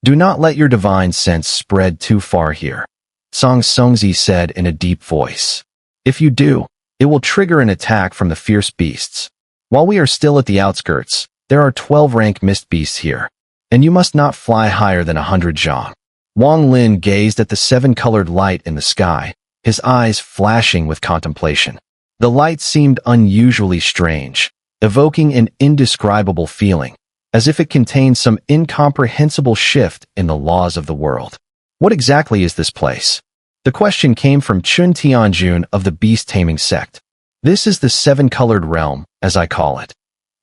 Do not let your divine sense spread too far here, Song Songzi said in a deep voice. If you do, it will trigger an attack from the fierce beasts. While we are still at the outskirts, there are 12 rank mist beasts here, and you must not fly higher than 100 zhang. Wong Lin gazed at the 7-colored light in the sky, his eyes flashing with contemplation. The light seemed unusually strange, evoking an indescribable feeling, as if it contained some incomprehensible shift in the laws of the world. What exactly is this place? The question came from Chun Tianjun of the beast-taming sect. This is the 7-colored realm, as I call it,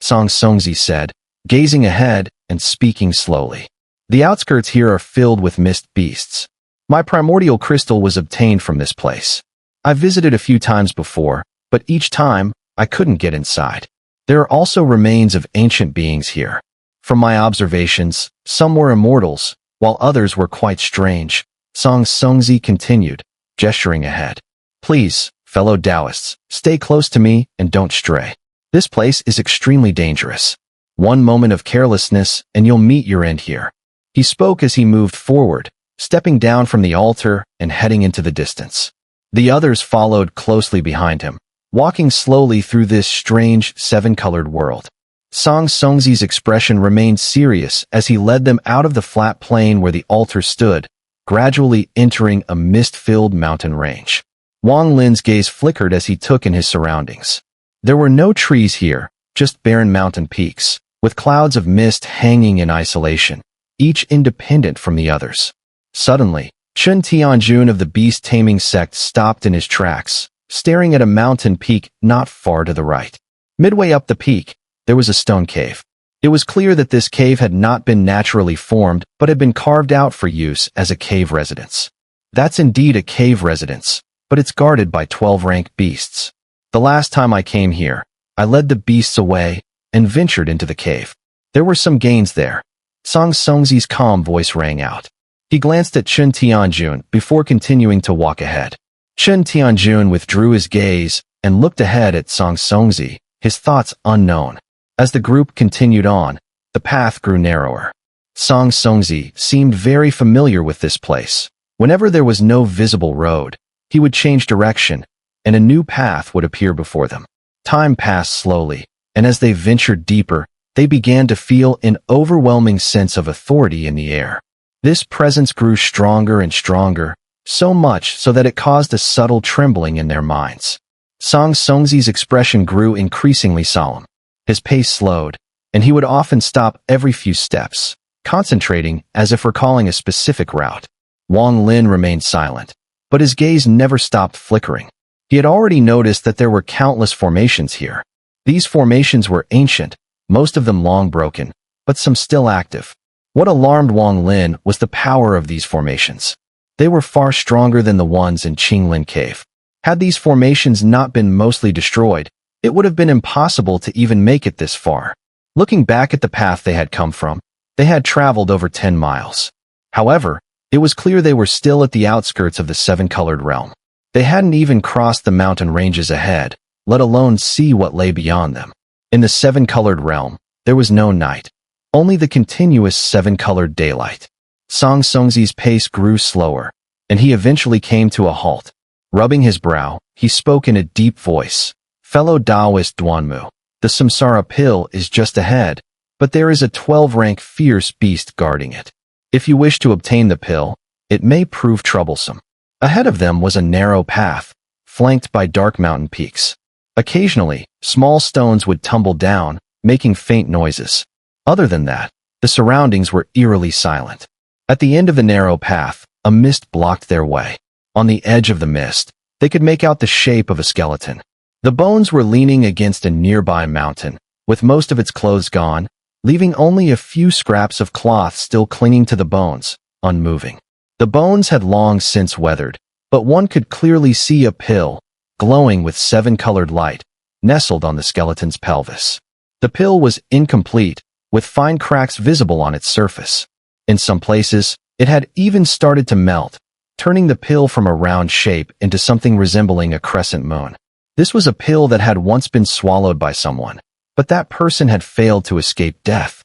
Song Songzi said, gazing ahead and speaking slowly. The outskirts here are filled with mist beasts. My primordial crystal was obtained from this place. I've visited a few times before, but each time, I couldn't get inside. There are also remains of ancient beings here. From my observations, some were immortals, while others were quite strange, Song Songzi continued, gesturing ahead. Please, fellow Taoists, stay close to me and don't stray. This place is extremely dangerous. One moment of carelessness and you'll meet your end here. He spoke as he moved forward, stepping down from the altar and heading into the distance. The others followed closely behind him, walking slowly through this strange 7-colored world. Song Songzi's expression remained serious as he led them out of the flat plain where the altar stood, gradually entering a mist-filled mountain range. Wong Lin's gaze flickered as he took in his surroundings. There were no trees here, just barren mountain peaks, with clouds of mist hanging in isolation, each independent from the others. Suddenly, Chun Tianjun of the beast-taming sect stopped in his tracks, staring at a mountain peak not far to the right. Midway up the peak, there was a stone cave. It was clear that this cave had not been naturally formed but had been carved out for use as a cave residence. That's indeed a cave residence, but it's guarded by 12 rank beasts. The last time I came here, I led the beasts away and ventured into the cave. There were some gains there. Song Songzi's calm voice rang out. He glanced at Chun Tianjun before continuing to walk ahead. Chun Tianjun withdrew his gaze and looked ahead at Song Songzi, his thoughts unknown. As the group continued on, the path grew narrower. Song Songzi seemed very familiar with this place. Whenever there was no visible road, he would change direction, and a new path would appear before them. Time passed slowly, and as they ventured deeper, they began to feel an overwhelming sense of authority in the air. This presence grew stronger and stronger, so much so that it caused a subtle trembling in their minds. Song Songzi's expression grew increasingly solemn. His pace slowed, and he would often stop every few steps, concentrating as if recalling a specific route. Wong Lin remained silent, but his gaze never stopped flickering. He had already noticed that there were countless formations here. These formations were ancient, most of them long broken, but some still active. What alarmed Wong Lin was the power of these formations. They were far stronger than the ones in Qinglin Cave. Had these formations not been mostly destroyed, it would have been impossible to even make it this far. Looking back at the path they had come from, they had traveled over 10 miles. However, it was clear they were still at the outskirts of the 7-colored realm. They hadn't even crossed the mountain ranges ahead, let alone see what lay beyond them. In the 7-colored realm, there was no night, only the continuous 7-colored daylight. Song Songzi's pace grew slower, and he eventually came to a halt. Rubbing his brow, he spoke in a deep voice. Fellow Taoist Duanmu, the Samsara pill is just ahead, but there is a 12-rank fierce beast guarding it. If you wish to obtain the pill, it may prove troublesome. Ahead of them was a narrow path, flanked by dark mountain peaks. Occasionally, small stones would tumble down, making faint noises. Other than that, the surroundings were eerily silent. At the end of the narrow path, a mist blocked their way. On the edge of the mist, they could make out the shape of a skeleton. The bones were leaning against a nearby mountain, with most of its clothes gone, leaving only a few scraps of cloth still clinging to the bones, unmoving. The bones had long since weathered, but one could clearly see a pill, glowing with 7-colored light, nestled on the skeleton's pelvis. The pill was incomplete, with fine cracks visible on its surface. In some places, it had even started to melt, turning the pill from a round shape into something resembling a crescent moon. This was a pill that had once been swallowed by someone, but that person had failed to escape death.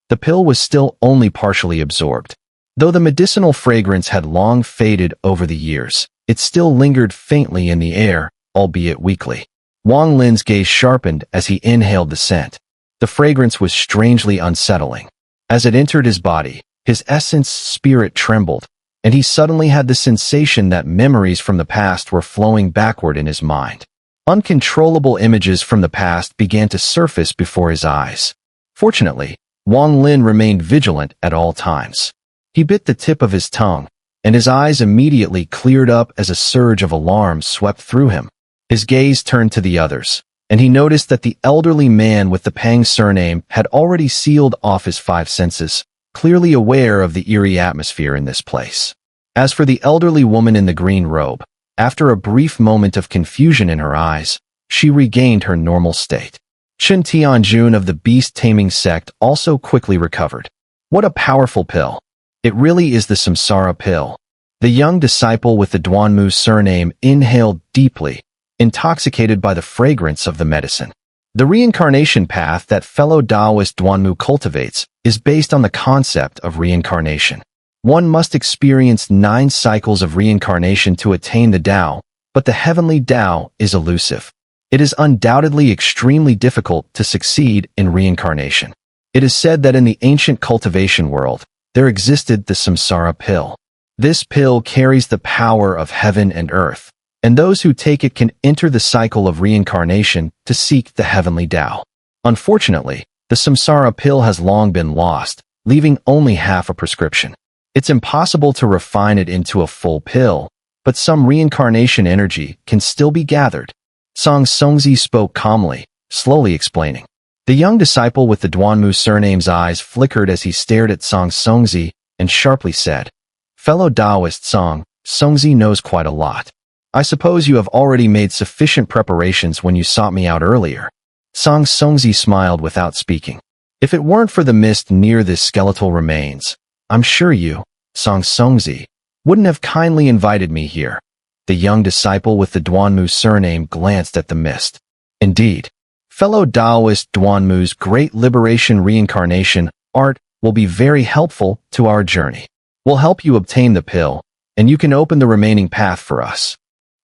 The pill was still only partially absorbed. Though the medicinal fragrance had long faded over the years, it still lingered faintly in the air, albeit weakly. Wong Lin's gaze sharpened as he inhaled the scent. The fragrance was strangely unsettling. As it entered his body, his essence spirit trembled, and he suddenly had the sensation that memories from the past were flowing backward in his mind. Uncontrollable images from the past began to surface before his eyes. Fortunately, Wong Lin remained vigilant at all times. He bit the tip of his tongue, and his eyes immediately cleared up as a surge of alarm swept through him. His gaze turned to the others, and he noticed that the elderly man with the Pang surname had already sealed off his five senses, clearly aware of the eerie atmosphere in this place. As for the elderly woman in the green robe, after a brief moment of confusion in her eyes, she regained her normal state. Chen Tianjun of the beast-taming sect also quickly recovered. What a powerful pill! It really is the samsara pill. The young disciple with the Duanmu surname inhaled deeply, intoxicated by the fragrance of the medicine. The reincarnation path that fellow Taoist Duanmu cultivates is based on the concept of reincarnation. One must experience 9 cycles of reincarnation to attain the Tao, but the heavenly Tao is elusive. It is undoubtedly extremely difficult to succeed in reincarnation. It is said that in the ancient cultivation world, there existed the samsara pill. This pill carries the power of heaven and earth, and those who take it can enter the cycle of reincarnation to seek the heavenly Tao. Unfortunately, the samsara pill has long been lost, leaving only half a prescription. It's impossible to refine it into a full pill, but some reincarnation energy can still be gathered. Song Songzi spoke calmly, slowly explaining. The young disciple with the Duanmu surname's eyes flickered as he stared at Song Songzi and sharply said, "Fellow Taoist Song, Songzi knows quite a lot. I suppose you have already made sufficient preparations when you sought me out earlier." Song Songzi smiled without speaking. "If it weren't for the mist near this skeletal remains, I'm sure you, Song Songzi, wouldn't have kindly invited me here." The young disciple with the Duanmu surname glanced at the mist. "Indeed, fellow Taoist Duanmu's great liberation reincarnation art will be very helpful to our journey. We'll help you obtain the pill, and you can open the remaining path for us."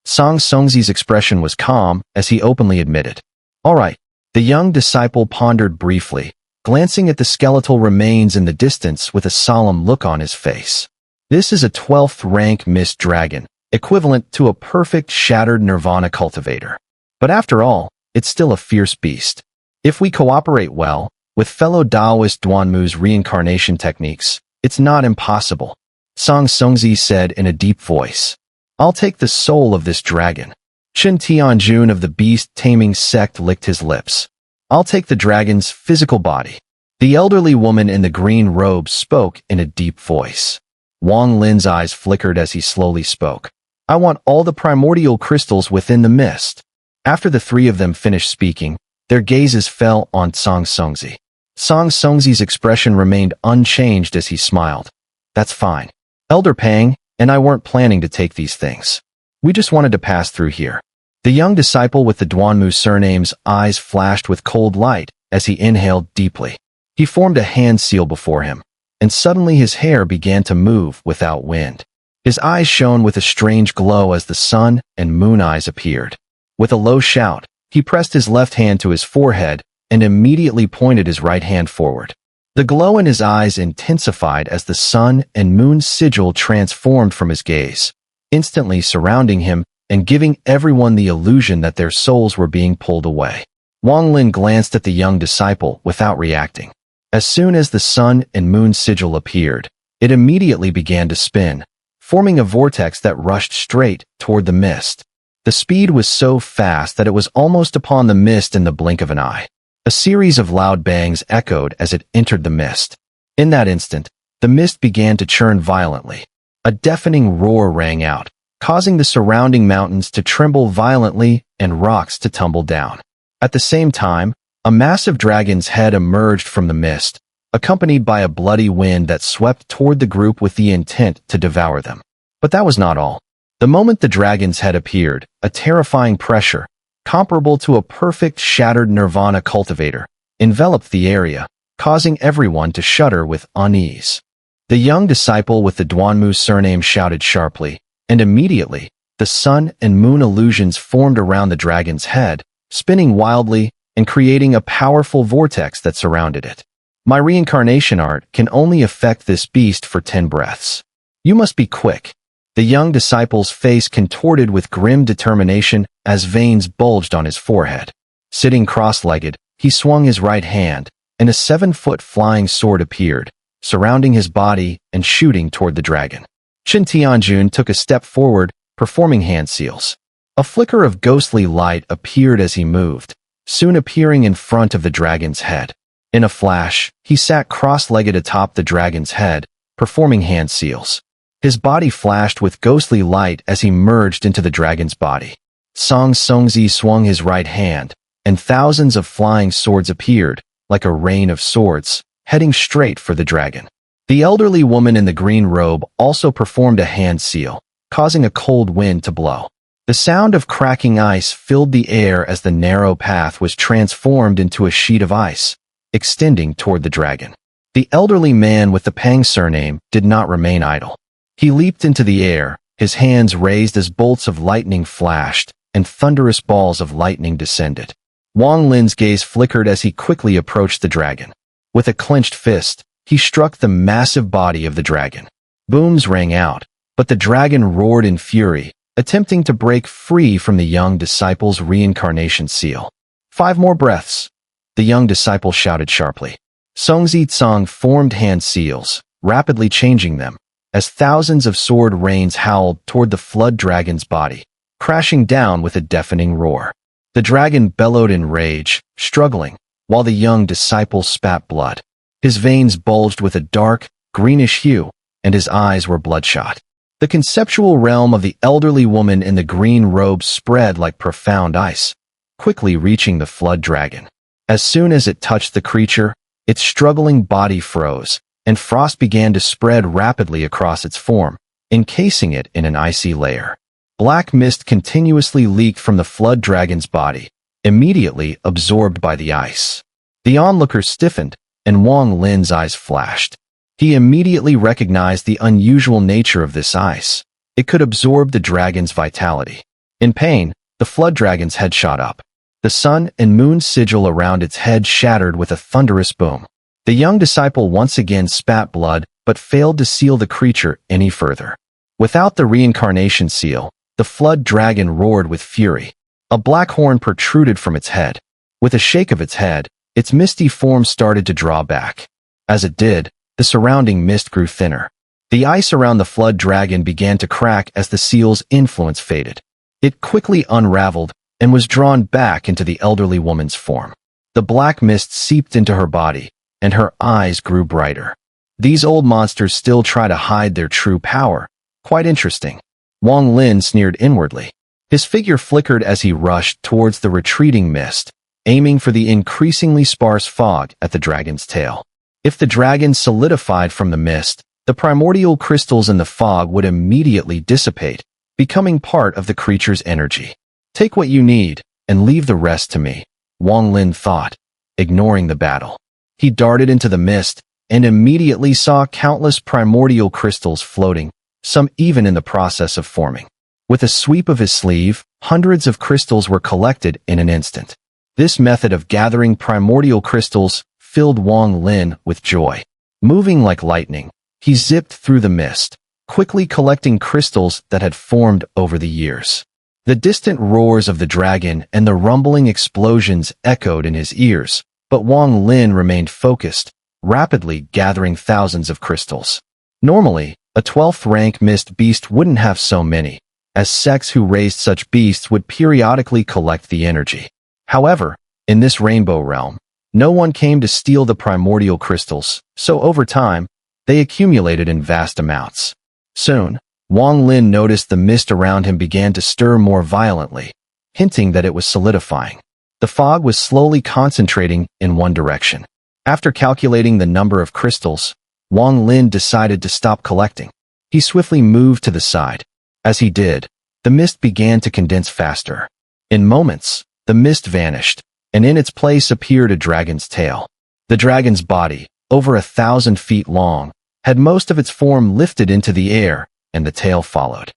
Song Songzi's expression was calm as he openly admitted. "All right." The young disciple pondered briefly, glancing at the skeletal remains in the distance with a solemn look on his face. This is a 12th rank mist dragon, equivalent to a perfect shattered nirvana cultivator. But after all, it's still a fierce beast. If we cooperate well with fellow Taoist Duanmu's reincarnation techniques, it's not impossible. Song Songzi said in a deep voice. "I'll take the soul of this dragon." Chen Tianjun of the beast-taming sect licked his lips. "I'll take the dragon's physical body." The elderly woman in the green robe spoke in a deep voice. Wong Lin's eyes flickered as he slowly spoke. "I want all the primordial crystals within the mist." After the three of them finished speaking, their gazes fell on Song Songzi. Song Songzi's expression remained unchanged as he smiled. "That's fine. Elder Pang and I weren't planning to take these things. We just wanted to pass through here." The young disciple with the Duanmu surname's eyes flashed with cold light as he inhaled deeply. He formed a hand seal before him, and suddenly his hair began to move without wind. His eyes shone with a strange glow as the sun and moon eyes appeared. With a low shout, he pressed his left hand to his forehead and immediately pointed his right hand forward. The glow in his eyes intensified as the sun and moon sigil transformed from his gaze, instantly surrounding him and giving everyone the illusion that their souls were being pulled away. Wong Lin glanced at the young disciple without reacting. As soon as the sun and moon sigil appeared, it immediately began to spin, forming a vortex that rushed straight toward the mist. The speed was so fast that it was almost upon the mist in the blink of an eye. A series of loud bangs echoed as it entered the mist. In that instant, the mist began to churn violently. A deafening roar rang out, causing the surrounding mountains to tremble violently and rocks to tumble down. At the same time, a massive dragon's head emerged from the mist, accompanied by a bloody wind that swept toward the group with the intent to devour them. But that was not all. The moment the dragon's head appeared, a terrifying pressure, comparable to a perfect shattered nirvana cultivator, enveloped the area, causing everyone to shudder with unease. The young disciple with the Duanmu surname shouted sharply, and immediately, the sun and moon illusions formed around the dragon's head, spinning wildly and creating a powerful vortex that surrounded it. My reincarnation art can only affect this beast for 10 breaths. You must be quick. The young disciple's face contorted with grim determination as veins bulged on his forehead. Sitting cross-legged, he swung his right hand, and a 7-foot flying sword appeared, surrounding his body and shooting toward the dragon. Chen Tianjun took a step forward, performing hand seals. A flicker of ghostly light appeared as he moved, soon appearing in front of the dragon's head. In a flash, he sat cross-legged atop the dragon's head, performing hand seals. His body flashed with ghostly light as he merged into the dragon's body. Song Songzi swung his right hand, and thousands of flying swords appeared, like a rain of swords, heading straight for the dragon. The elderly woman in the green robe also performed a hand seal, causing a cold wind to blow. The sound of cracking ice filled the air as the narrow path was transformed into a sheet of ice, extending toward the dragon. The elderly man with the Pang surname did not remain idle. He leaped into the air, his hands raised as bolts of lightning flashed, and thunderous balls of lightning descended. Wong Lin's gaze flickered as he quickly approached the dragon. With a clenched fist, he struck the massive body of the dragon. Booms rang out, but the dragon roared in fury, attempting to break free from the young disciple's reincarnation seal. 5 more breaths, the young disciple shouted sharply. Songzi Tsang formed hand seals, rapidly changing them, as thousands of sword rains howled toward the flood dragon's body, crashing down with a deafening roar. The dragon bellowed in rage, struggling, while the young disciple spat blood. His veins bulged with a dark, greenish hue, and his eyes were bloodshot. The conceptual realm of the elderly woman in the green robe spread like profound ice, quickly reaching the flood dragon. As soon as it touched the creature, its struggling body froze, and frost began to spread rapidly across its form, encasing it in an icy layer. Black mist continuously leaked from the flood dragon's body, immediately absorbed by the ice. The onlookers stiffened, and Wong Lin's eyes flashed. He immediately recognized the unusual nature of this ice. It could absorb the dragon's vitality. In pain, the flood dragon's head shot up. The sun and moon sigil around its head shattered with a thunderous boom. The young disciple once again spat blood, but failed to seal the creature any further. Without the reincarnation seal, the flood dragon roared with fury. A black horn protruded from its head. With a shake of its head, its misty form started to draw back. As it did, the surrounding mist grew thinner. The ice around the flood dragon began to crack as the seal's influence faded. It quickly unraveled and was drawn back into the elderly woman's form. The black mist seeped into her body, and her eyes grew brighter. These old monsters still try to hide their true power. Quite interesting. Wong Lin sneered inwardly. His figure flickered as he rushed towards the retreating mist, aiming for the increasingly sparse fog at the dragon's tail. If the dragon solidified from the mist, the primordial crystals in the fog would immediately dissipate, becoming part of the creature's energy. Take what you need, and leave the rest to me, Wong Lin thought, ignoring the battle. He darted into the mist, and immediately saw countless primordial crystals floating, some even in the process of forming. With a sweep of his sleeve, hundreds of crystals were collected in an instant. This method of gathering primordial crystals filled Wong Lin with joy. Moving like lightning, he zipped through the mist, quickly collecting crystals that had formed over the years. The distant roars of the dragon and the rumbling explosions echoed in his ears, but Wong Lin remained focused, rapidly gathering thousands of crystals. Normally, a 12th rank mist beast wouldn't have so many, as sects who raised such beasts would periodically collect the energy. However, in this rainbow realm, no one came to steal the primordial crystals, so over time, they accumulated in vast amounts. Soon, Wong Lin noticed the mist around him began to stir more violently, hinting that it was solidifying. The fog was slowly concentrating in one direction. After calculating the number of crystals, Wong Lin decided to stop collecting. He swiftly moved to the side. As he did, the mist began to condense faster. In moments, the mist vanished, and in its place appeared a dragon's tail. The dragon's body, over 1,000 feet long, had most of its form lifted into the air, and the tail followed.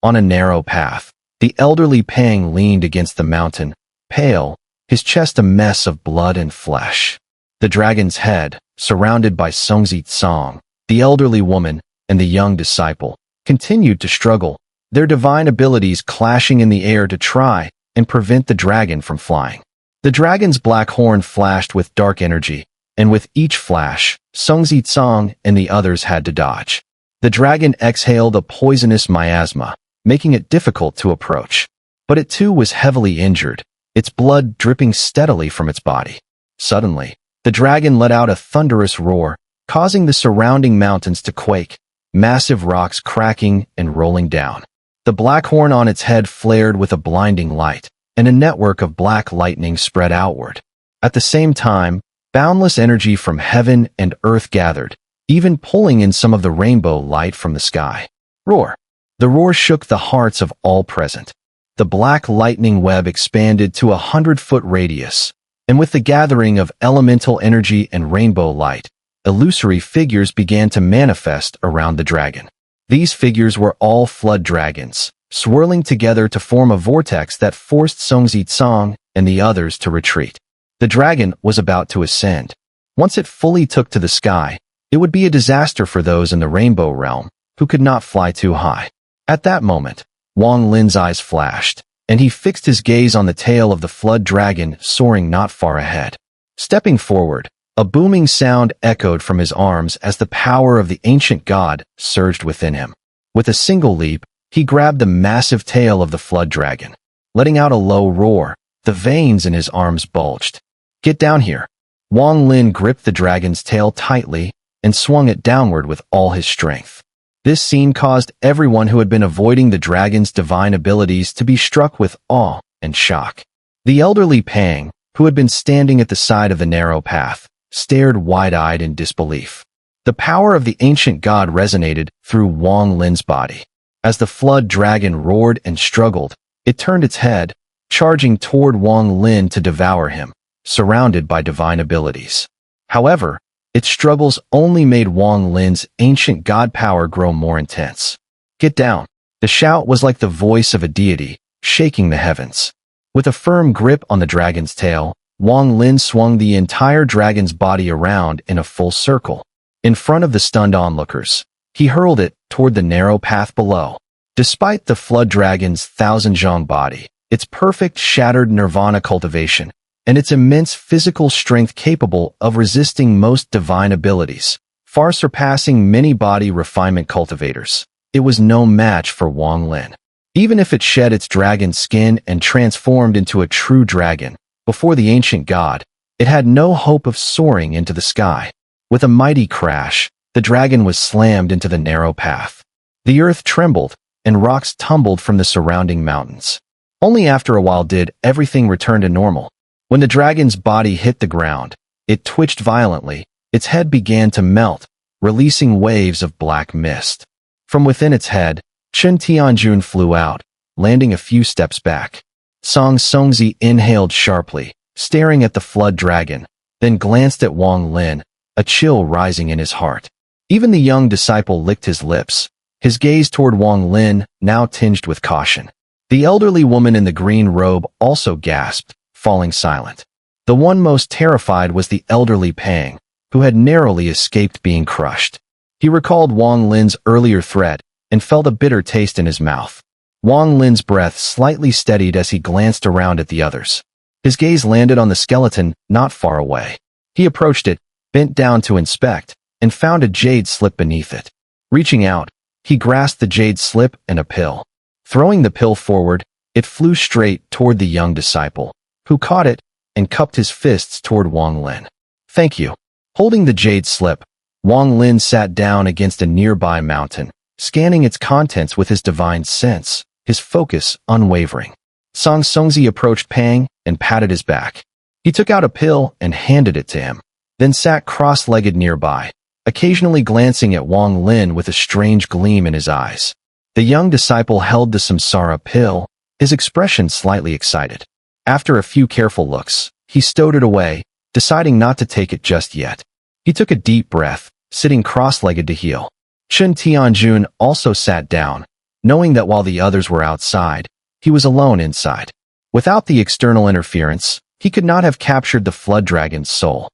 On a narrow path, the elderly Pang leaned against the mountain, pale, his chest a mess of blood and flesh. The dragon's head, surrounded by Songzi Tsang, the elderly woman, and the young disciple, continued to struggle, their divine abilities clashing in the air to try and prevent the dragon from flying. The dragon's black horn flashed with dark energy, and with each flash, Songzi Tsang and the others had to dodge. The dragon exhaled a poisonous miasma, making it difficult to approach. But it too was heavily injured, its blood dripping steadily from its body. Suddenly, the dragon let out a thunderous roar, causing the surrounding mountains to quake, massive rocks cracking and rolling down. The black horn on its head flared with a blinding light, and a network of black lightning spread outward. At the same time, boundless energy from heaven and earth gathered, even pulling in some of the rainbow light from the sky. Roar! The roar shook the hearts of all present. The black lightning web expanded to 100-foot radius, and with the gathering of elemental energy and rainbow light, illusory figures began to manifest around the dragon. These figures were all flood dragons, swirling together to form a vortex that forced Songzi Tsang and the others to retreat. The dragon was about to ascend. Once it fully took to the sky, it would be a disaster for those in the rainbow realm who could not fly too high. At that moment, Wong Lin's eyes flashed, and he fixed his gaze on the tail of the flood dragon soaring not far ahead. Stepping forward, a booming sound echoed from his arms as the power of the ancient god surged within him. With a single leap, he grabbed the massive tail of the flood dragon. Letting out a low roar, the veins in his arms bulged. "Get down here." Wong Lin gripped the dragon's tail tightly and swung it downward with all his strength. This scene caused everyone who had been avoiding the dragon's divine abilities to be struck with awe and shock. The elderly Pang, who had been standing at the side of the narrow path, stared wide-eyed in disbelief. The power of the ancient god resonated through Wong Lin's body. As the flood dragon roared and struggled, it turned its head, charging toward Wong Lin to devour him, surrounded by divine abilities. However, its struggles only made Wong Lin's ancient god power grow more intense. "Get down." The shout was like the voice of a deity, shaking the heavens. With a firm grip on the dragon's tail, Wong Lin swung the entire dragon's body around in a full circle. In front of the stunned onlookers, he hurled it toward the narrow path below. Despite the flood dragon's thousand-zhong body, its perfect shattered nirvana cultivation, and its immense physical strength capable of resisting most divine abilities, far surpassing many body refinement cultivators, it was no match for Wong Lin. Even if it shed its dragon skin and transformed into a true dragon, before the ancient god, it had no hope of soaring into the sky. With a mighty crash, the dragon was slammed into the narrow path. The earth trembled, and rocks tumbled from the surrounding mountains. Only after a while did everything return to normal. When the dragon's body hit the ground, it twitched violently, its head began to melt, releasing waves of black mist. From within its head, Chen Tianjun flew out, landing a few steps back. Song Songzi inhaled sharply, staring at the flood dragon, then glanced at Wong Lin, a chill rising in his heart. Even the young disciple licked his lips, his gaze toward Wong Lin now tinged with caution. The elderly woman in the green robe also gasped, falling silent. The one most terrified was the elderly Pang, who had narrowly escaped being crushed. He recalled Wong Lin's earlier threat and felt a bitter taste in his mouth. Wong Lin's breath slightly steadied as he glanced around at the others. His gaze landed on the skeleton not far away. He approached it, bent down to inspect, and found a jade slip beneath it. Reaching out, he grasped the jade slip and a pill. Throwing the pill forward, it flew straight toward the young disciple, who caught it and cupped his fists toward Wong Lin. "Thank you." Holding the jade slip, Wong Lin sat down against a nearby mountain, scanning its contents with his divine sense, his focus unwavering. Song Songzi approached Pang and patted his back. He took out a pill and handed it to him, then sat cross-legged nearby, occasionally glancing at Wong Lin with a strange gleam in his eyes. The young disciple held the samsara pill, his expression slightly excited. After a few careful looks, he stowed it away, deciding not to take it just yet. He took a deep breath, sitting cross-legged to heal. Chen Tianjun also sat down, knowing that while the others were outside, he was alone inside. Without the external interference, he could not have captured the flood dragon's soul.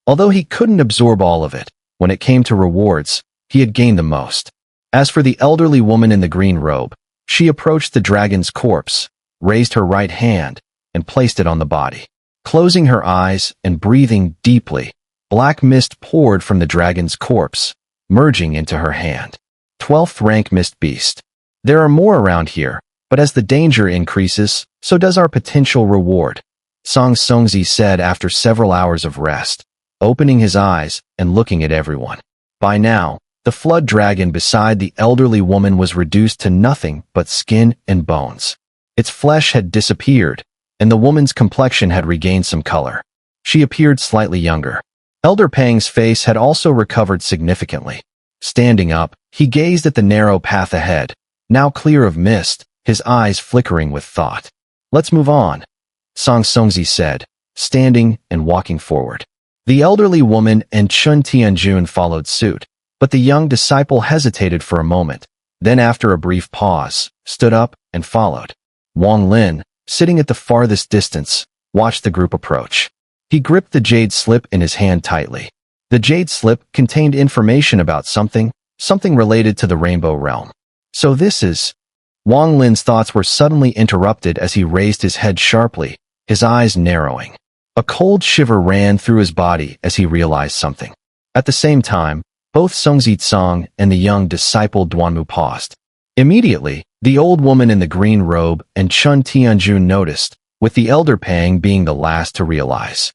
Although he couldn't absorb all of it, when it came to rewards, he had gained the most. As for the elderly woman in the green robe, she approached the dragon's corpse, raised her right hand, and placed it on the body. Closing her eyes and breathing deeply, black mist poured from the dragon's corpse, merging into her hand. 12th rank mist beast. There are more around here, but as the danger increases, so does our potential reward, Song Songzi said after several hours of rest, opening his eyes and looking at everyone. By now, the flood dragon beside the elderly woman was reduced to nothing but skin and bones. Its flesh had disappeared, and the woman's complexion had regained some color. She appeared slightly younger. Elder Pang's face had also recovered significantly. Standing up, he gazed at the narrow path ahead, now clear of mist, his eyes flickering with thought. Let's move on, Song Songzi said, standing and walking forward. The elderly woman and Chen Tianjun followed suit, but the young disciple hesitated for a moment, then after a brief pause, stood up and followed. Wong Lin, sitting at the farthest distance, watched the group approach. He gripped the jade slip in his hand tightly. The jade slip contained information about something related to the Rainbow Realm. So this is... Wong Lin's thoughts were suddenly interrupted as he raised his head sharply, his eyes narrowing. A cold shiver ran through his body as he realized something. At the same time, both Songzi Tsang and the young disciple Duanmu paused. Immediately, the old woman in the green robe and Chen Tianjun noticed, with the elder Pang being the last to realize.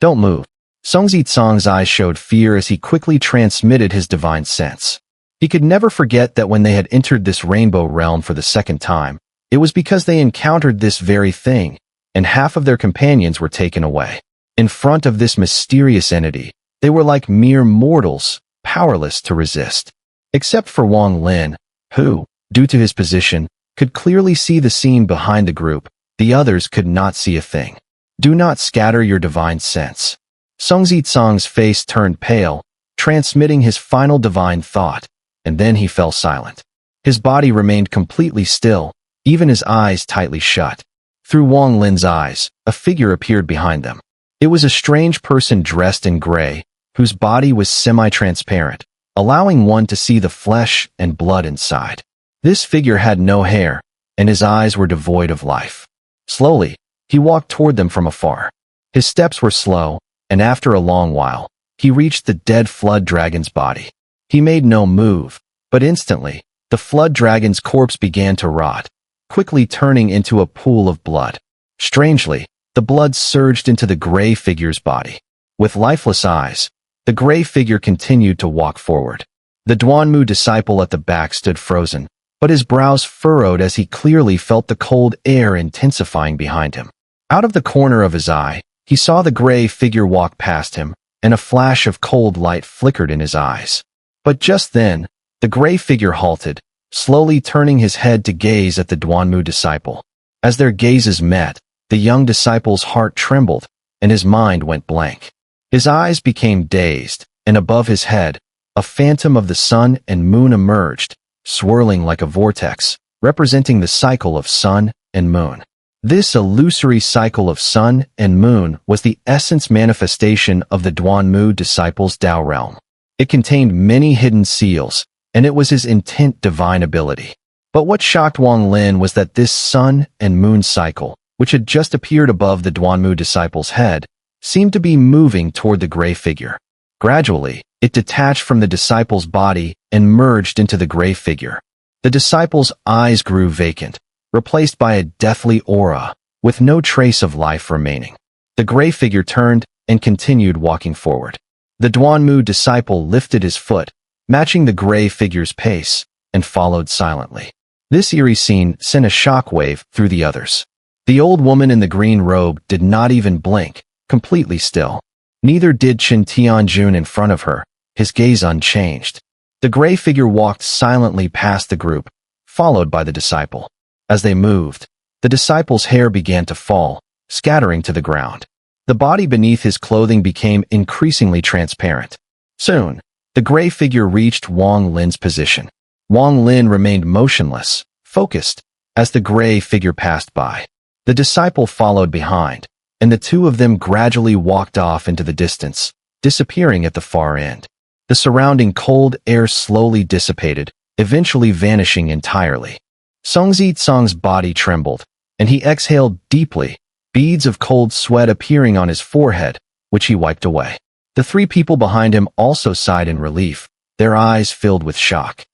Don't move. Songzi Tsang's eyes showed fear as he quickly transmitted his divine sense. He could never forget that when they had entered this rainbow realm for the second time, it was because they encountered this very thing, and half of their companions were taken away. In front of this mysterious entity, they were like mere mortals, powerless to resist. Except for Wong Lin, who, due to his position, could clearly see the scene behind the group, the others could not see a thing. Do not scatter your divine sense. Songzi Tsang's face turned pale, transmitting his final divine thought, and then he fell silent. His body remained completely still, even his eyes tightly shut. Through Wong Lin's eyes, a figure appeared behind them. It was a strange person dressed in gray, whose body was semi-transparent, allowing one to see the flesh and blood inside. This figure had no hair, and his eyes were devoid of life. Slowly, he walked toward them from afar. His steps were slow, and after a long while, he reached the dead flood dragon's body. He made no move, but instantly, the flood dragon's corpse began to rot, quickly turning into a pool of blood. Strangely, the blood surged into the gray figure's body. With lifeless eyes, the gray figure continued to walk forward. The Duanmu disciple at the back stood frozen, but his brows furrowed as he clearly felt the cold air intensifying behind him. Out of the corner of his eye, he saw the gray figure walk past him, and a flash of cold light flickered in his eyes. But just then, the gray figure halted, slowly turning his head to gaze at the Duanmu disciple. As their gazes met, the young disciple's heart trembled, and his mind went blank. His eyes became dazed, and above his head, a phantom of the sun and moon emerged, swirling like a vortex, representing the cycle of sun and moon. This illusory cycle of sun and moon was the essence manifestation of the Duanmu disciple's Tao realm. It contained many hidden seals, and it was his intent divine ability. But what shocked Wong Lin was that this sun and moon cycle, which had just appeared above the Duanmu disciple's head, seemed to be moving toward the gray figure. Gradually, it detached from the disciple's body and merged into the gray figure. The disciple's eyes grew vacant, replaced by a deathly aura, with no trace of life remaining. The gray figure turned and continued walking forward. The Duanmu disciple lifted his foot, matching the gray figure's pace, and followed silently. This eerie scene sent a shockwave through the others. The old woman in the green robe did not even blink, completely still. Neither did Chen Tianjun in front of her, his gaze unchanged. The gray figure walked silently past the group, followed by the disciple. As they moved, the disciple's hair began to fall, scattering to the ground. The body beneath his clothing became increasingly transparent. Soon, The gray figure reached Wong Lin's position. Wong Lin remained motionless, focused, as the gray figure passed by. The disciple followed behind, and the two of them gradually walked off into the distance, disappearing at the far end. The surrounding cold air slowly dissipated, eventually vanishing entirely. Songzi Tsong's body trembled, and he exhaled deeply, beads of cold sweat appearing on his forehead, which he wiped away. The three people behind him also sighed in relief, their eyes filled with shock.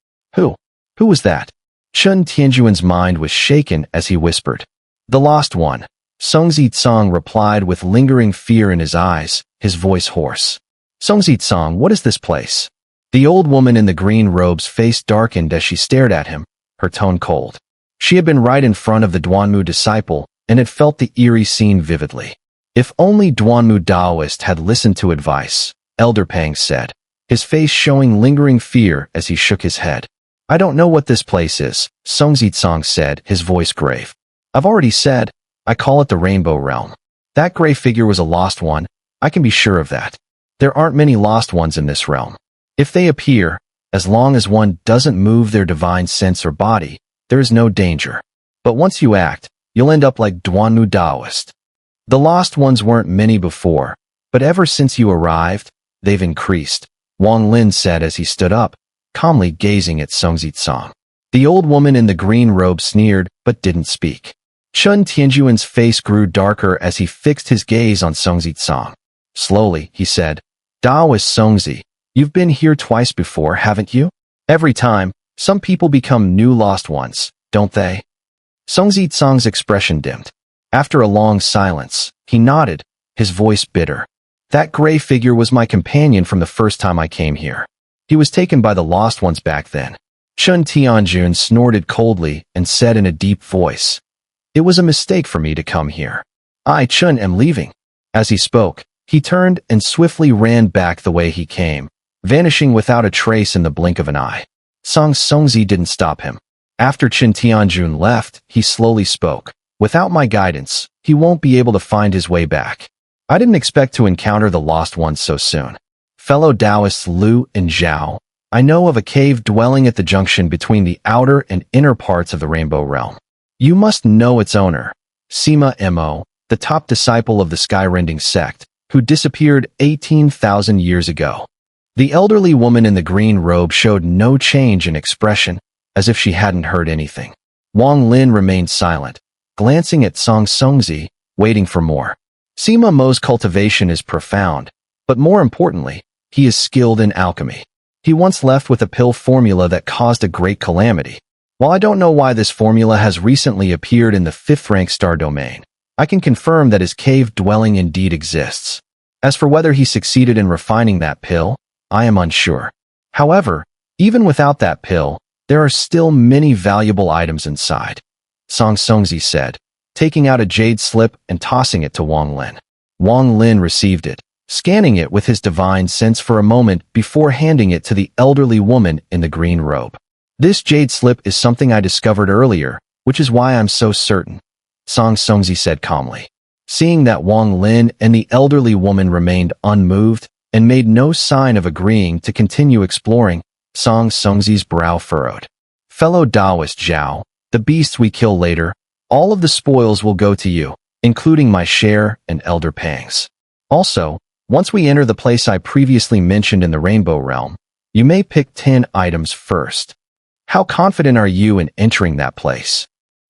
Who was that? Chun Tianjuan's mind was shaken as he whispered. The lost one. Songzi Tsong replied with lingering fear in his eyes, his voice hoarse. Songzi Tsong, what is this place? The old woman in the green robe's face darkened as she stared at him, her tone cold. She had been right in front of the Duanmu disciple and had felt the eerie scene vividly. If only Duanmu Daoist had listened to advice, Elder Pang said, his face showing lingering fear as he shook his head. I don't know what this place is, Songzi Tsong said, his voice grave. I've already said, I call it the Rainbow Realm. That gray figure was a lost one, I can be sure of that. There aren't many lost ones in this realm. If they appear, as long as one doesn't move their divine sense or body, there is no danger. But once you act, you'll end up like Duanmu Daoist. The lost ones weren't many before, but ever since you arrived, they've increased, Wong Lin said as he stood up, calmly gazing at Songzi Tsong. The old woman in the green robe sneered, but didn't speak. Chun Tianjuan's face grew darker as he fixed his gaze on Songzi Tsong. Slowly, he said, Daoist Songzi, you've been here twice before, haven't you? Every time, some people become new lost ones, don't they? Songzi Tsong's expression dimmed. After a long silence, he nodded, his voice bitter. That gray figure was my companion from the first time I came here. He was taken by the lost ones back then. Chun Tianjun snorted coldly and said in a deep voice, It was a mistake for me to come here. I, Chun, am leaving. As he spoke, he turned and swiftly ran back the way he came, vanishing without a trace in the blink of an eye. Songzi didn't stop him. After Chun Tianjun left, he slowly spoke. Without my guidance, he won't be able to find his way back. I didn't expect to encounter the lost ones so soon. Fellow Taoists Lu and Zhao, I know of a cave dwelling at the junction between the outer and inner parts of the Rainbow Realm. You must know its owner, Sima Mo, the top disciple of the Skyrending sect, who disappeared 18,000 years ago. The elderly woman in the green robe showed no change in expression, as if she hadn't heard anything. Wong Lin remained silent, glancing at Songzi, waiting for more. Sima Mo's cultivation is profound, but more importantly, he is skilled in alchemy. He once left with a pill formula that caused a great calamity. While I don't know why this formula has recently appeared in the 5th rank star domain, I can confirm that his cave dwelling indeed exists. As for whether he succeeded in refining that pill, I am unsure. However, even without that pill, there are still many valuable items inside, Songzi said, taking out a jade slip and tossing it to Wong Lin. Wong Lin received it, scanning it with his divine sense for a moment before handing it to the elderly woman in the green robe. This jade slip is something I discovered earlier, which is why I'm so certain, Songzi said calmly. Seeing that Wong Lin and the elderly woman remained unmoved and made no sign of agreeing to continue exploring, Songzi's brow furrowed. Fellow Taoist Zhao, the beasts we kill later, all of the spoils will go to you, including my share and Elder Pang's. Also, once we enter the place I previously mentioned in the Rainbow Realm, you may pick 10 items first. How confident are you in entering that place?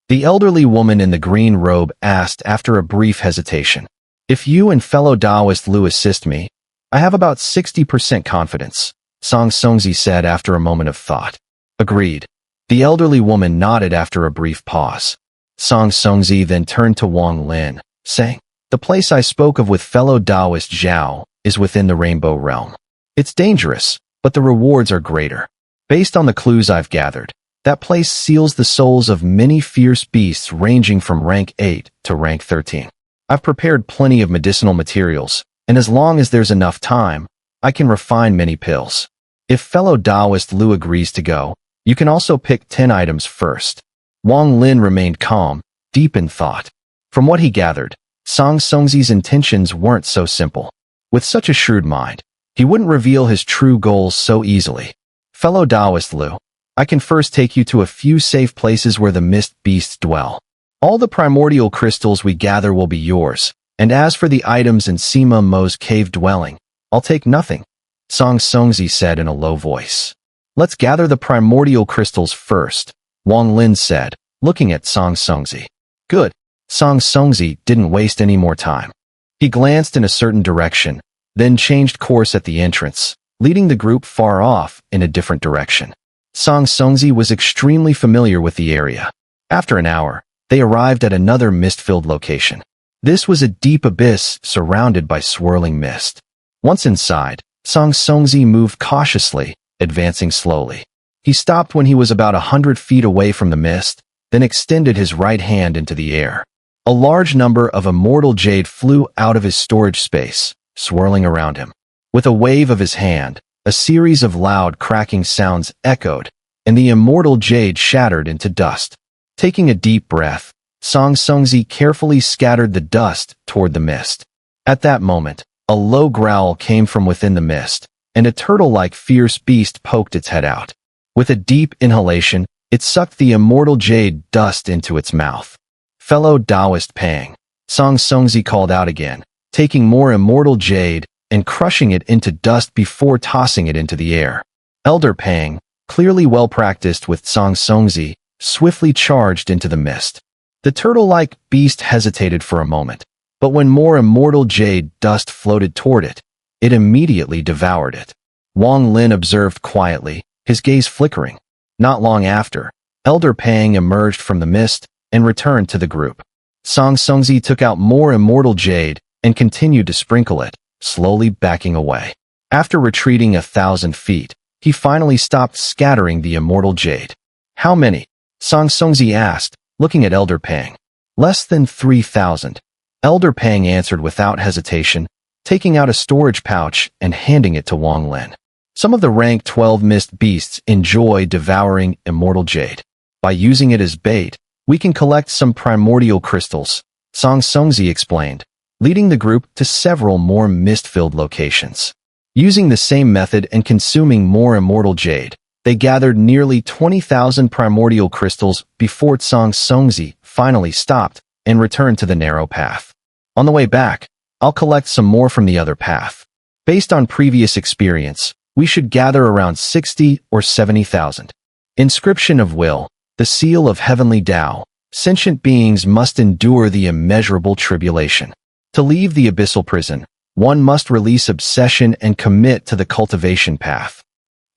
The elderly woman in the green robe asked after a brief hesitation. If you and fellow Taoist Lu assist me, I have about 60% confidence, Songzi said after a moment of thought. Agreed. The elderly woman nodded after a brief pause. Songzi then turned to Wong Lin, saying, The place I spoke of with fellow Taoist Zhao is within the Rainbow Realm. It's dangerous, but the rewards are greater. Based on the clues I've gathered, that place seals the souls of many fierce beasts ranging from rank 8 to rank 13. I've prepared plenty of medicinal materials, and as long as there's enough time, I can refine many pills. If fellow Taoist Lu agrees to go, you can also pick 10 items first. Wong Lin remained calm, deep in thought. From what he gathered, Songzi's intentions weren't so simple. With such a shrewd mind, He wouldn't reveal his true goals so easily. Fellow Taoist Liu, I can first take you to a few safe places where the mist beasts dwell. All the primordial crystals we gather will be yours, and as for the items in Sima Mo's cave dwelling, I'll take nothing, Song Songzi said in a low voice. Let's gather the primordial crystals first, Wong Lin said, looking at Song Songzi. Good. Song Songzi didn't waste any more time. He glanced in a certain direction, then changed course at the entrance, leading the group far off in a different direction. Song Songzi was extremely familiar with the area. After an hour, they arrived at another mist-filled location. This was a deep abyss surrounded by swirling mist. Once inside, Song Songzi moved cautiously, advancing slowly. He stopped when he was about 100 feet away from the mist, then extended his right hand into the air. A large number of immortal jade flew out of his storage space, swirling around him. With a wave of his hand, a series of loud cracking sounds echoed, and the immortal jade shattered into dust. Taking a deep breath, Song Songzi carefully scattered the dust toward the mist. At that moment, a low growl came from within the mist, and a turtle-like fierce beast poked its head out. With a deep inhalation, it sucked the immortal jade dust into its mouth. Fellow Taoist Pang, Song Songzi called out again, taking more immortal jade and crushing it into dust before tossing it into the air. Elder Pang, clearly well-practiced with Song Songzi, swiftly charged into the mist. The turtle-like beast hesitated for a moment, but when more immortal jade dust floated toward it, it immediately devoured it. Wong Lin observed quietly, his gaze flickering. Not long after, Elder Pang emerged from the mist and returned to the group. Song Songzi took out more immortal jade and continued to sprinkle it, slowly backing away. After retreating 1,000 feet, he finally stopped scattering the immortal jade. How many? Song Songzi asked, looking at Elder Pang. Less than 3,000. Elder Pang answered without hesitation, taking out a storage pouch and handing it to Wong Lin. Some of the rank 12 mist beasts enjoy devouring immortal jade. By using it as bait, we can collect some primordial crystals, Song Songzi explained, leading the group to several more mist-filled locations. Using the same method and consuming more immortal jade, they gathered nearly 20,000 primordial crystals before Song Songzi finally stopped and returned to the narrow path. On the way back, I'll collect some more from the other path. Based on previous experience, we should gather around 60 or 70,000. Inscription of Will, the seal of heavenly Tao. Sentient beings must endure the immeasurable tribulation. To leave the abyssal prison, one must release obsession and commit to the cultivation path.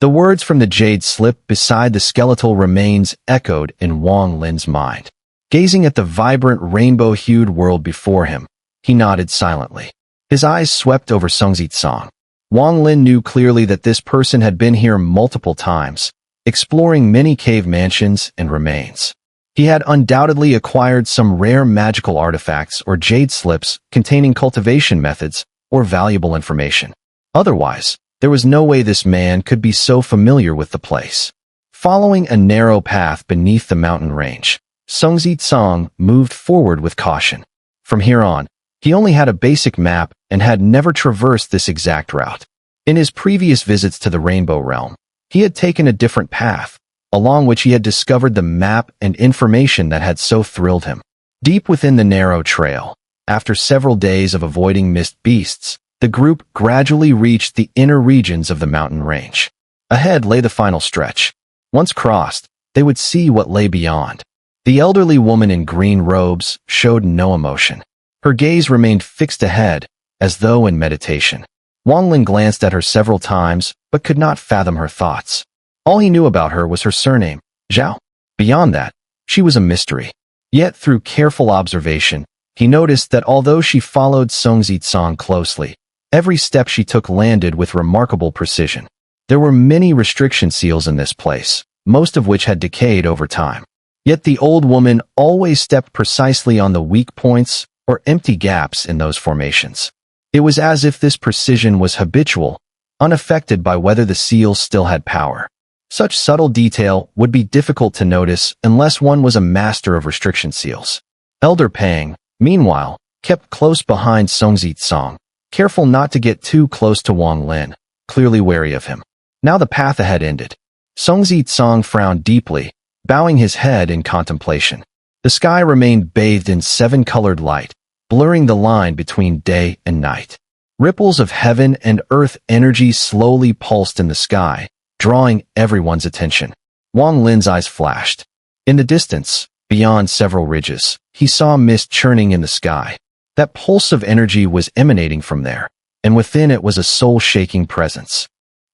The words from the jade slip beside the skeletal remains echoed in Wong Lin's mind. Gazing at the vibrant rainbow-hued world before him, he nodded silently. His eyes swept over Songzi's song. Wong Lin knew clearly that this person had been here multiple times, exploring many cave mansions and remains. He had undoubtedly acquired some rare magical artifacts or jade slips containing cultivation methods or valuable information. Otherwise, there was no way this man could be so familiar with the place. Following a narrow path beneath the mountain range, Songzi Tsong moved forward with caution. From here on, he only had a basic map and had never traversed this exact route. In his previous visits to the Rainbow Realm, he had taken a different path, along which he had discovered the map and information that had so thrilled him. Deep within the narrow trail, after several days of avoiding mist beasts, the group gradually reached the inner regions of the mountain range. Ahead lay the final stretch. Once crossed, they would see what lay beyond. The elderly woman in green robes showed no emotion. Her gaze remained fixed ahead, as though in meditation. Wong Lin glanced at her several times, but could not fathom her thoughts. All he knew about her was her surname, Zhao. Beyond that, she was a mystery. Yet through careful observation, he noticed that although she followed Songzi Tsong closely, every step she took landed with remarkable precision. There were many restriction seals in this place, most of which had decayed over time. Yet the old woman always stepped precisely on the weak points or empty gaps in those formations. It was as if this precision was habitual, unaffected by whether the seals still had power. Such subtle detail would be difficult to notice unless one was a master of restriction seals. Elder Pang, meanwhile, kept close behind Songzi Tsong, careful not to get too close to Wong Lin, clearly wary of him. Now the path ahead ended. Songzi Tsang frowned deeply, bowing his head in contemplation. The sky remained bathed in seven-colored light, blurring the line between day and night. Ripples of heaven and earth energy slowly pulsed in the sky, drawing everyone's attention. Wong Lin's eyes flashed. In the distance, beyond several ridges, he saw mist churning in the sky. That pulse of energy was emanating from there, and within it was a soul-shaking presence.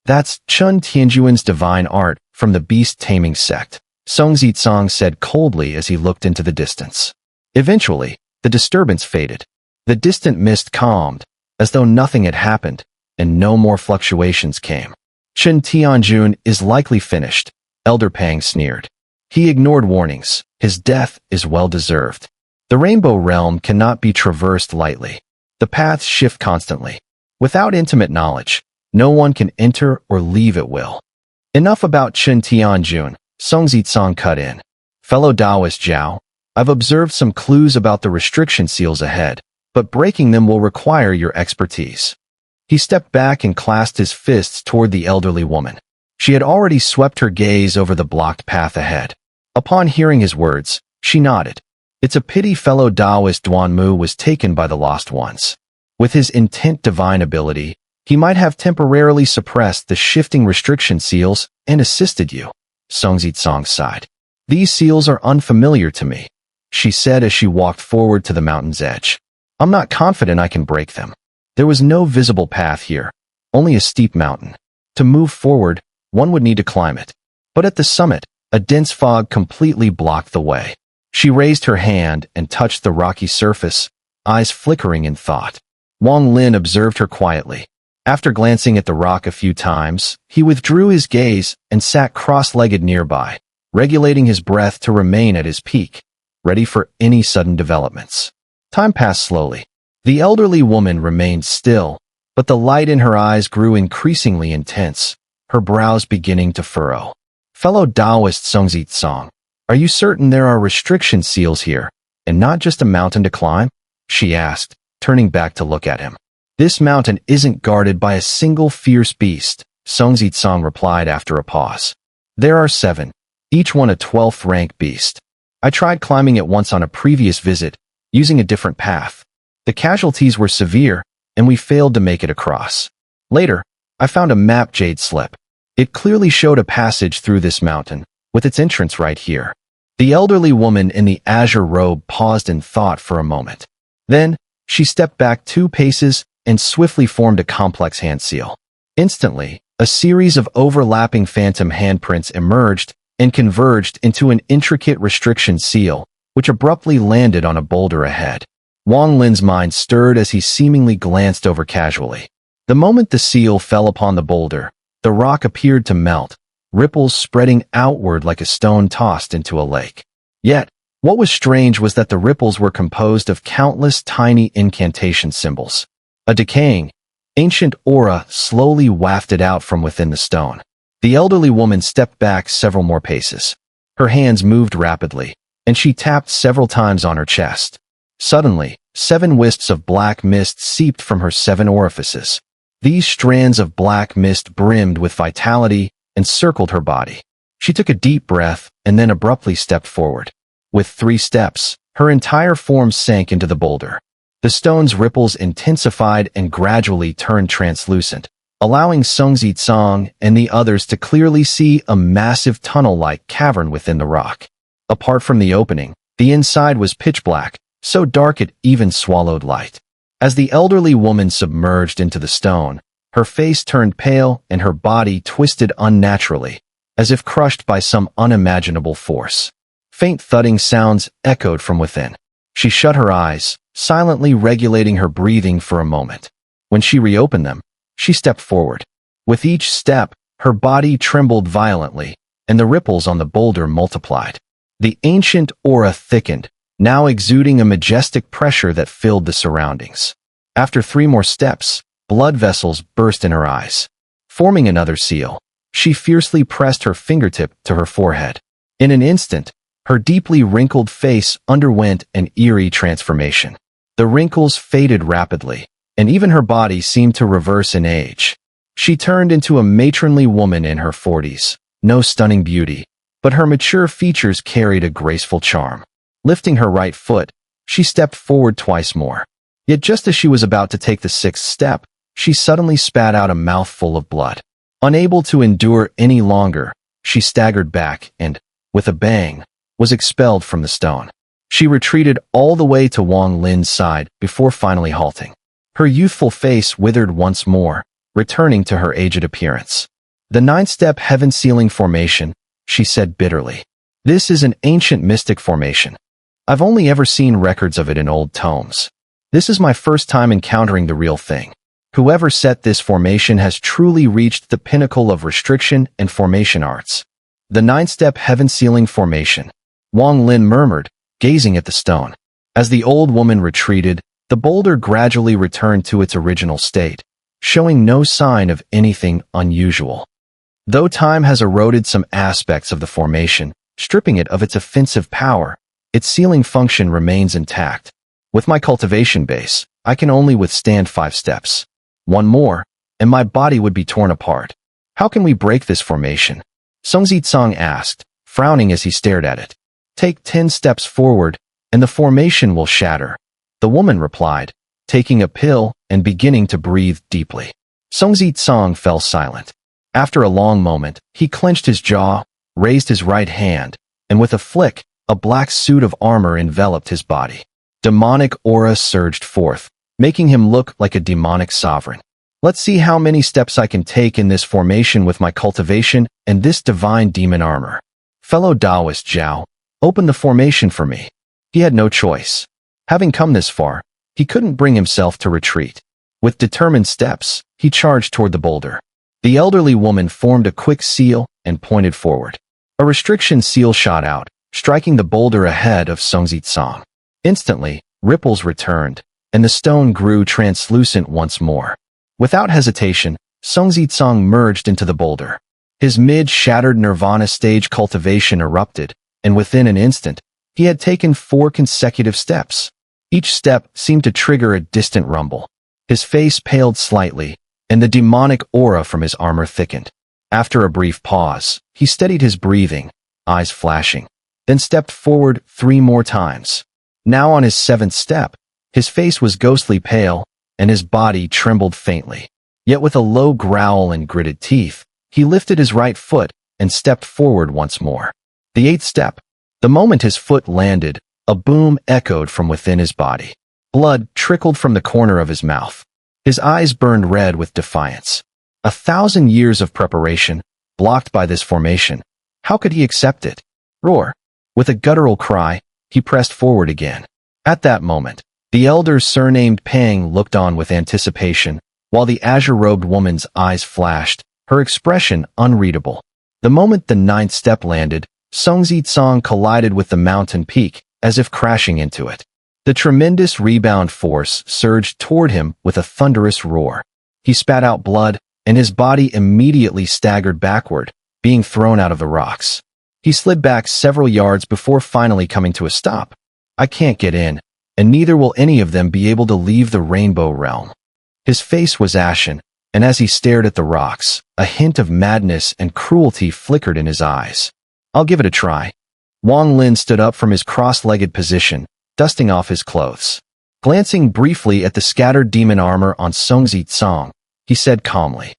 That's Chun Tianjuan's divine art from the beast-taming sect, Songzi Tsang said coldly as he looked into the distance. Eventually, the disturbance faded. The distant mist calmed, as though nothing had happened, and no more fluctuations came. Chun Tianjun is likely finished, Elder Pang sneered. He ignored warnings. His death is well-deserved. The Rainbow Realm cannot be traversed lightly. The paths shift constantly. Without intimate knowledge, no one can enter or leave at will. Enough about Chun Tianjun, Songzi Tsang cut in. Fellow Taoist Zhao, I've observed some clues about the restriction seals ahead, but breaking them will require your expertise. He stepped back and clasped his fists toward the elderly woman. She had already swept her gaze over the blocked path ahead. Upon hearing his words, she nodded. It's a pity fellow Taoist Duanmu was taken by the Lost Ones. With his intent divine ability, he might have temporarily suppressed the shifting restriction seals and assisted you. Songzi Tsang sighed. These seals are unfamiliar to me, she said as she walked forward to the mountain's edge. I'm not confident I can break them. There was no visible path here, only a steep mountain. To move forward, one would need to climb it. But at the summit, a dense fog completely blocked the way. She raised her hand and touched the rocky surface, eyes flickering in thought. Wong Lin observed her quietly. After glancing at the rock a few times, he withdrew his gaze and sat cross-legged nearby, regulating his breath to remain at his peak, ready for any sudden developments. Time passed slowly. The elderly woman remained still, but the light in her eyes grew increasingly intense, her brows beginning to furrow. Fellow Taoist Songzi Tsang, are you certain there are restriction seals here, and not just a mountain to climb? She asked, turning back to look at him. This mountain isn't guarded by a single fierce beast, Songzi Tsang replied after a pause. There are 7, each one a 12th rank beast. I tried climbing it once on a previous visit, using a different path. The casualties were severe, and we failed to make it across. Later, I found a map jade slip. It clearly showed a passage through this mountain, with its entrance right here. The elderly woman in the azure robe paused in thought for a moment. Then, she stepped back 2 paces and swiftly formed a complex hand seal. Instantly, a series of overlapping phantom handprints emerged and converged into an intricate restriction seal, which abruptly landed on a boulder ahead. Wong Lin's mind stirred as he seemingly glanced over casually. The moment the seal fell upon the boulder, the rock appeared to melt, ripples spreading outward like a stone tossed into a lake. Yet, what was strange was that the ripples were composed of countless tiny incantation symbols. A decaying, ancient aura slowly wafted out from within the stone. The elderly woman stepped back several more paces. Her hands moved rapidly, and she tapped several times on her chest. Suddenly, 7 wisps of black mist seeped from her 7 orifices. These strands of black mist brimmed with vitality and circled her body. She took a deep breath and then abruptly stepped forward. With 3 steps, her entire form sank into the boulder. The stone's ripples intensified and gradually turned translucent, allowing Songzi Tsang and the others to clearly see a massive tunnel-like cavern within the rock. Apart from the opening, the inside was pitch black, so dark it even swallowed light. As the elderly woman submerged into the stone, her face turned pale and her body twisted unnaturally, as if crushed by some unimaginable force. Faint thudding sounds echoed from within. She shut her eyes, silently regulating her breathing for a moment. When she reopened them, she stepped forward. With each step, her body trembled violently, and the ripples on the boulder multiplied. The ancient aura thickened, now exuding a majestic pressure that filled the surroundings. After 3 more steps, blood vessels burst in her eyes. Forming another seal, she fiercely pressed her fingertip to her forehead. In an instant, her deeply wrinkled face underwent an eerie transformation. The wrinkles faded rapidly, and even her body seemed to reverse in age. She turned into a matronly woman in her 40s, no stunning beauty, but her mature features carried a graceful charm. Lifting her right foot, she stepped forward twice more. Yet just as she was about to take the sixth step, she suddenly spat out a mouthful of blood. Unable to endure any longer, she staggered back and, with a bang, was expelled from the stone. She retreated all the way to Wong Lin's side before finally halting. Her youthful face withered once more, returning to her aged appearance. "The ninestep heaven-sealing formation," she said bitterly. "This is an ancient mystic formation. I've only ever seen records of it in old tomes. This is my first time encountering the real thing. Whoever set this formation has truly reached the pinnacle of restriction and formation arts." "The ninestep heaven-sealing formation," Wong Lin murmured, gazing at the stone. As the old woman retreated, the boulder gradually returned to its original state, showing no sign of anything unusual. Though time has eroded some aspects of the formation, stripping it of its offensive power, its sealing function remains intact. With my cultivation base, I can only withstand 5 steps. One more, and my body would be torn apart. "How can we break this formation?" Xun'er asked, frowning as he stared at it. "Take 10 steps forward, and the formation will shatter," the woman replied, taking a pill and beginning to breathe deeply. Xun'er fell silent. After a long moment, he clenched his jaw, raised his right hand, and with a flick, a black suit of armor enveloped his body. Demonic aura surged forth, making him look like a demonic sovereign. "Let's see how many steps I can take in this formation with my cultivation and this divine demon armor. Fellow Taoist Zhao, open the formation for me." He had no choice. Having come this far, he couldn't bring himself to retreat. With determined steps, he charged toward the boulder. The elderly woman formed a quick seal and pointed forward. A restriction seal shot out, striking the boulder ahead of Xun'er. Instantly, ripples returned, and the stone grew translucent once more. Without hesitation, Xun'er merged into the boulder. His mid-shattered nirvana stage cultivation erupted, and within an instant, he had taken 4 consecutive steps. Each step seemed to trigger a distant rumble. His face paled slightly, and the demonic aura from his armor thickened. After a brief pause, he steadied his breathing, eyes flashing, then stepped forward 3 more times. Now on his 7th step, his face was ghostly pale, and his body trembled faintly. Yet with a low growl and gritted teeth, he lifted his right foot and stepped forward once more. The 8th step. The moment his foot landed, a boom echoed from within his body. Blood trickled from the corner of his mouth. His eyes burned red with defiance. 1,000 years of preparation, blocked by this formation. How could he accept it? Roar. With a guttural cry, he pressed forward again. At that moment, the elder surnamed Pang looked on with anticipation, while the azure-robed woman's eyes flashed, her expression unreadable. The moment the 9th step landed, Xun'er collided with the mountain peak, as if crashing into it. The tremendous rebound force surged toward him with a thunderous roar. He spat out blood, and his body immediately staggered backward, being thrown out of the rocks. He slid back several yards before finally coming to a stop. "I can't get in, and neither will any of them be able to leave the Rainbow Realm." His face was ashen, and as he stared at the rocks, a hint of madness and cruelty flickered in his eyes. "I'll give it a try." Wong Lin stood up from his cross-legged position, dusting off his clothes. Glancing briefly at the scattered demon armor on Xun'er, he said calmly,